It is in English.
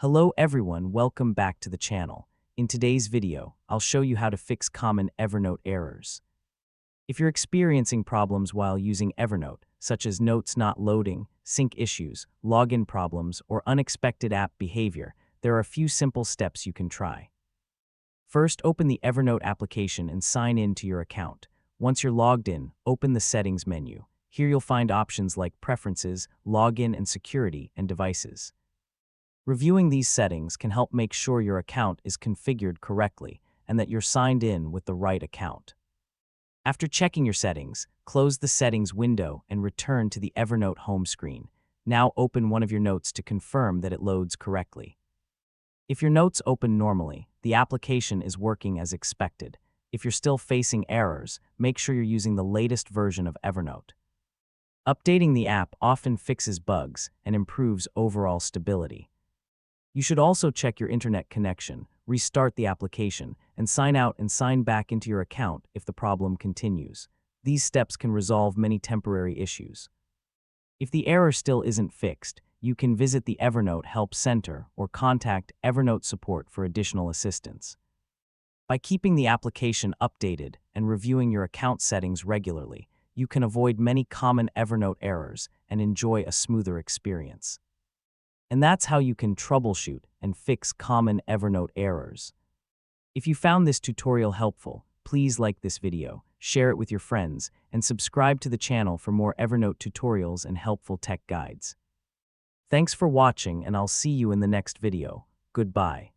Hello everyone, welcome back to the channel. In today's video, I'll show you how to fix common Evernote errors. If you're experiencing problems while using Evernote, such as notes not loading, sync issues, login problems, or unexpected app behavior, there are a few simple steps you can try. First, open the Evernote application and sign in to your account. Once you're logged in, open the Settings menu. Here you'll find options like Preferences, Login and Security, and Devices. Reviewing these settings can help make sure your account is configured correctly and that you're signed in with the right account. After checking your settings, close the Settings window and return to the Evernote home screen. Now open one of your notes to confirm that it loads correctly. If your notes open normally, the application is working as expected. If you're still facing errors, make sure you're using the latest version of Evernote. Updating the app often fixes bugs and improves overall stability. You should also check your internet connection, restart the application, and sign out and sign back into your account if the problem continues. These steps can resolve many temporary issues. If the error still isn't fixed, you can visit the Evernote Help Center or contact Evernote support for additional assistance. By keeping the application updated and reviewing your account settings regularly, you can avoid many common Evernote errors and enjoy a smoother experience. And that's how you can troubleshoot and fix common Evernote errors. If you found this tutorial helpful, please like this video, share it with your friends, and subscribe to the channel for more Evernote tutorials and helpful tech guides. Thanks for watching, and I'll see you in the next video. Goodbye.